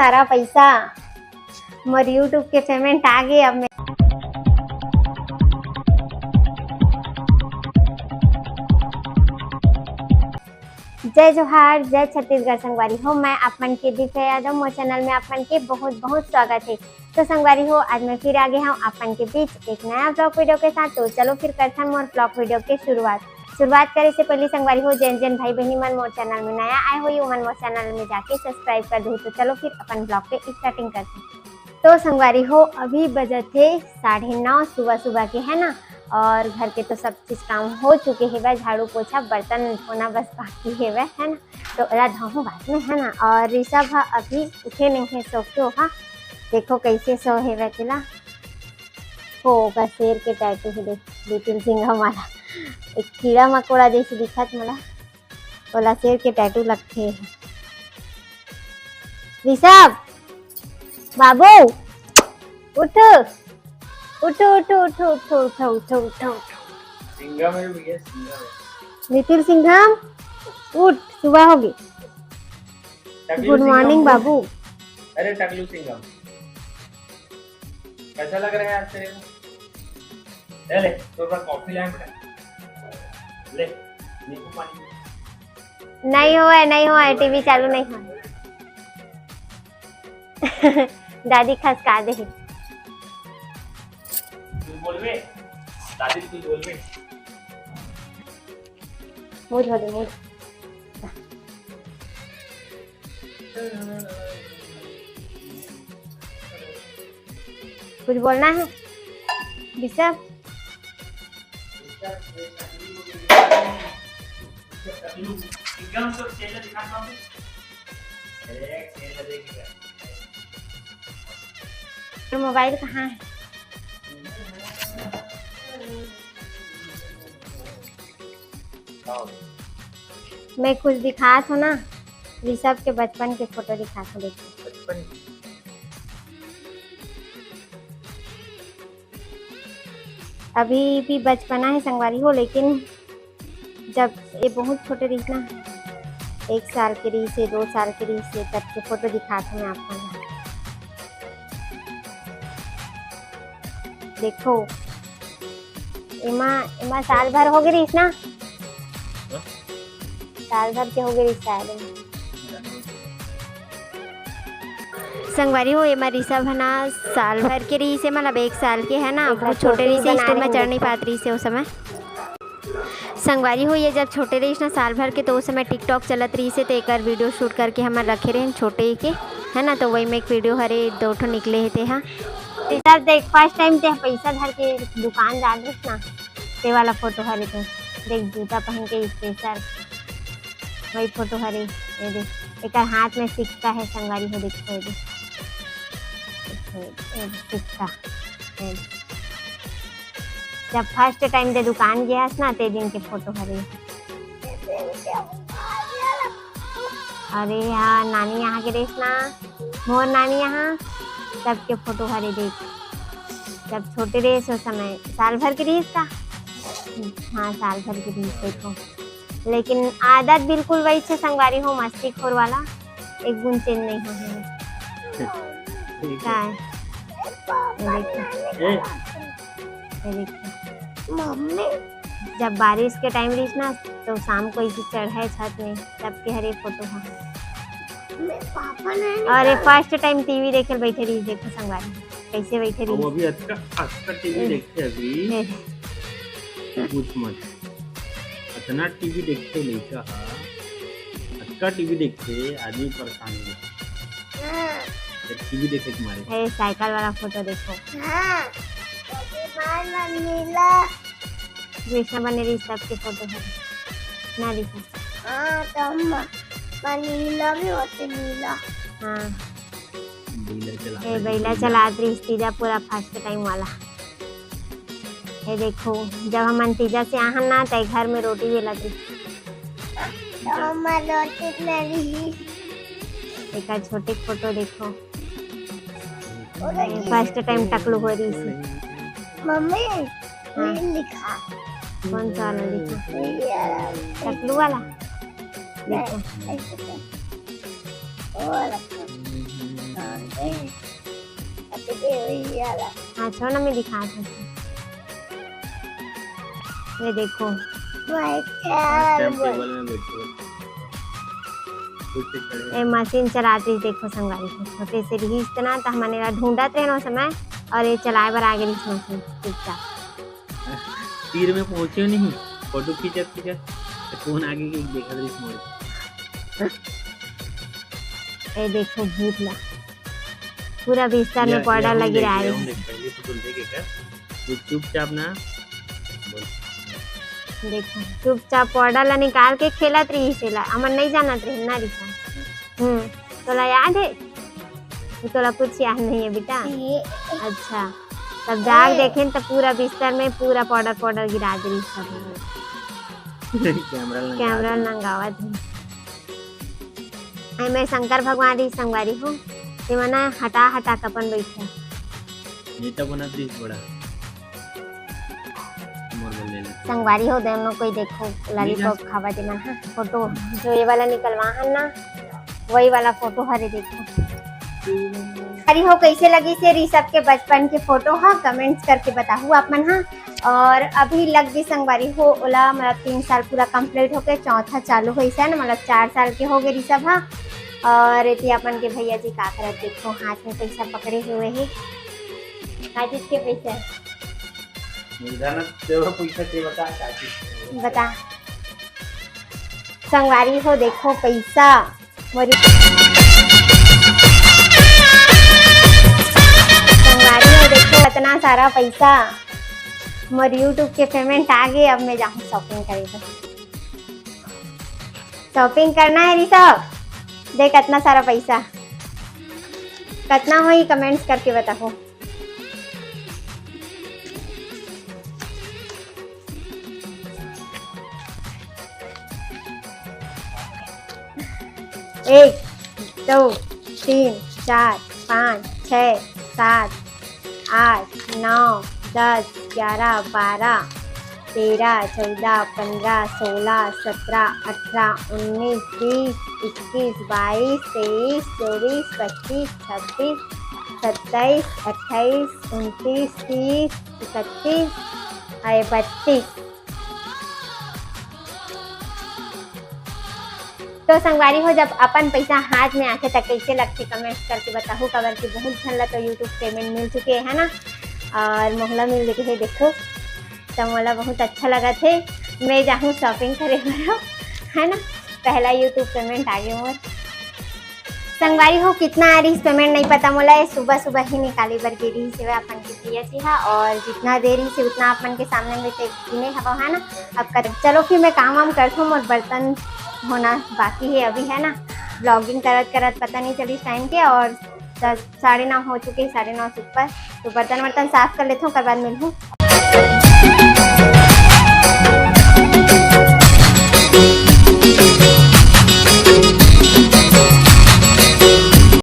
सारा पैसा मोर यूट्यूब के पेमेंट आ गए। अब मैं जय जोहार, जय छत्तीसगढ़ संगवारी हो। मैं अपन के दिव्या यादव, मोर चैनल में अपन के बहुत बहुत स्वागत है। तो संगवारी हो, आज मैं फिर आ गया हूँ अपन के बीच एक नया ब्लॉग वीडियो के साथ। तो चलो फिर करते हैं मोर ब्लॉग वीडियो के शुरुआत करे से पहले संगवारी हो, जैन भाई बहनी मन मोर चैनल में नया आए हुई मन मोर चैनल में जाके सब्सक्राइब कर दो। तो चलो फिर अपन ब्लॉग के स्टार्टिंग करते हैं। तो संगवारी हो, अभी बजे थे 9:30 सुबह के, है ना। और घर के तो सब चीज काम हो चुके हैं वह, झाड़ू पोछा बर्तन होना बस बाकी है वह, है ना। तो अला धाहू बाद में, है ना। और ऋषभ अभी उठे नहीं है, सो के हा देखो कैसे सो है वह तिला होगा। शेर के टैटू है देख, लिटिल सिंह हमारा एक कीड़ा मकोड़ा जैसे दिखत मला, बोला शेर के टैटू लगते है। ऋषभ बाबू उठ उठो उठो उठो उठो उठो उठो उठो। सिंघम है भैया, सिंघम है। लिटिल सिंघम उठ, सुबह होगी। गुड मॉर्निंग बाबू। अरे टकलू सिंघम, कैसा लग रहा है आज तेरे को? ले ले थोड़ा कॉफी लाए बेटा, ले नींबू पानी। नहीं हो टीवी चालू नहीं हो। दादी खसका दे। बोलबे दादी, तू बोलबे मुझ हो दे मुझ। कुछ बोलना है ऋषभ? मोबाइल कहाँ है? मैं कुछ दिखा था ना, ऋषभ के बचपन के फोटो दिखा था। देखो बचपन अभी भी बचपना है संगवारी हो, लेकिन जब ये बहुत छोटे रही ना, 1 साल के रही से 2 साल के रही से, तब के फोटो दिखा था मैं आपको। देखो एमा साल भर हो गई ना, साल भर के हो गई शायद संगवारी हो। एमा ऋषभ है ना, साल भर के रही से, मतलब 1 साल के, है ना। बहुत छोटे रही से, स्कूल में चढ़ नहीं पाती रही से उस समय संगवारी हो। ये जब छोटे रही ना, साल भर के, तो उस समय टिकटॉक चलत रही से, तो एक वीडियो शूट करके हमारे रखे रहे छोटे के, है ना। तो वही में एक वीडियो हरे 2 ठो निकले थे। हाँ ऋषभ देख, फर्स्ट टाइम ते पैसा धर के दुकान जा रही ना, ते वाला फोटो हरे। तो देख जूता पहन के स्पेशल वही फोटो हरे। ये देख एक हाथ में सिक्का है संगवारी हो, देखो ये सिक्का। जब फर्स्ट टाइम दे दुकान गया ना, ते दिन के फोटो हरे। अरे यार नानी यहाँ के देख ना, मोर नानी यहाँ, तब के फोटो हरे। देख जब छोटे रहे उस समय, साल भर की रही का। हाँ साल भर की रही देखो, लेकिन आदत बिल्कुल वही से संगवारी हो, मस्ती खोर वाला, एक गुण चेंज नहीं हो है। मम्मी जब बारिश के टाइम रही ना, तो शाम को इसी चढ़ाए छत में, तब के हरे फोटो है। पापा ने अरे फर्स्ट टाइम टीवी देखे बैठे रही, देखो संगवारी कैसे बैठे रही। वो भी अच्छा टीवी देखते अभी कुछ मत, इतना टीवी देखते लड़का, अच्छा टीवी देखते आदमी परेशान हो। टीवी देखे तुम्हारे साइकिल वाला फोटो देखो। कृष्णा बने रही सबके फोटो है ना, देखो। नीला भी होते, नीला। हाँ बैला चला तीजा पूरा फर्स्ट टाइम वाला। ये देखो जब हम तीजा से आहा ना, तो घर में रोटी भी लगी। एक छोटे फोटो देखो, फर्स्ट टाइम टकलू हो रही थी। मम्मी हाँ। लिखा कौन सा वाला लिखा? टकलू वाला देखो। हाँ छोड़ ना, मैं दिखा दूँ। ये देखो अच्छा, हम टेबल में बैठे हैं। कुछ से खड़े ये मशीन चलाती देखो संगवारी को, छोटे से रही इतना तो हमने ढूंढत रहे ना समय, और ये चलाए बर आ गई इस मशीन चुपचाप। तीर में पहुंचे नहीं, फोटो खींचत खींचत तो फोन आगे के देखा रही मोड़। ये देखो भूत ला पूरा बिस्तर में पाउडर लगी रहा है। चुपचाप ना देखो चुपचाप पाउडर ला निकाल के खेलत रही से ला, अमन नहीं जानत रही ना रिसा। तोला याद है? तोला कुछ याद नहीं है बेटा? अच्छा, तब जाग देखें तो पूरा बिस्तर में पूरा पाउडर गिरा दे सब। कैमरा नंगावत है। मैं शंकर भगवान री संगवारी हूँ, ते मना हटा कपन बैठा नेता बना दी बड़ा संगवारी हो दोनों कोई देखो लॉलीपॉप खावा दे मन। हाँ फोटो जो ये वाला निकलवा है ना, वही वाला फोटो हरे देखो। अरे हो कैसे लगी से ऋषभ के बचपन के फोटो? हाँ कमेंट्स करके बताओ आप मन। हाँ और अभी लग भी संगवारी हो ओला मतलब 3 साल पूरा कंप्लीट होके चौथा चालू हो ना, मतलब 4 साल के हो गए ऋषभ। हाँ और ये अपन के भैया जी का करत देखो, हाथ में पैसा पकड़े हुए है। का चीज के पैसा बता संगवारी हो देखो पैसा मोरी संगवारी हो देखो इतना सारा पैसा मोर यूट्यूब के पेमेंट आ गए। अब मैं जाऊँ शॉपिंग करेगा, शॉपिंग करना है ऋषभ। देख इतना सारा पैसा कितना हो कमेंट्स करके बताओ। एक 2 3 4 5 6 7 8 9 10 11 12 13 14 15 16 17 18 19 20 21 22 23 24 25 26 27 28 29 30 31 और 32। तो संगवारी हो जब अपन पैसा हाथ में आके तक कैसे लगते कमेंट्स करके बताओ। कबर की बहुत झन तो यूट्यूब पेमेंट मिल चुके है ना, और मोहला मिल चुके है देखो, तो मोला बहुत अच्छा लगा थे। मैं जाऊँ शॉपिंग करे है ना, पहला यूट्यूब पेमेंट आ गया मोर। संगवारी हो कितना आ रही पेमेंट नहीं पता मोला, सुबह सुबह ही निकाली बर के रही से अपन की प्रिया जी है, और जितना देरी से उतना अपन के सामने में नहीं हवा है ना। अब कर चलो फिर मैं काम वाम करता हूँ और बर्तन होना बाकी है अभी है ना। ब्लॉगिंग करत करत पता नहीं चली टाइम के, और 10 साढ़े 9 हो चुके, 9:30 से ऊपर। तो बर्तन वर्तन साफ कर लेता हूँ, कर बाद मिलूँ।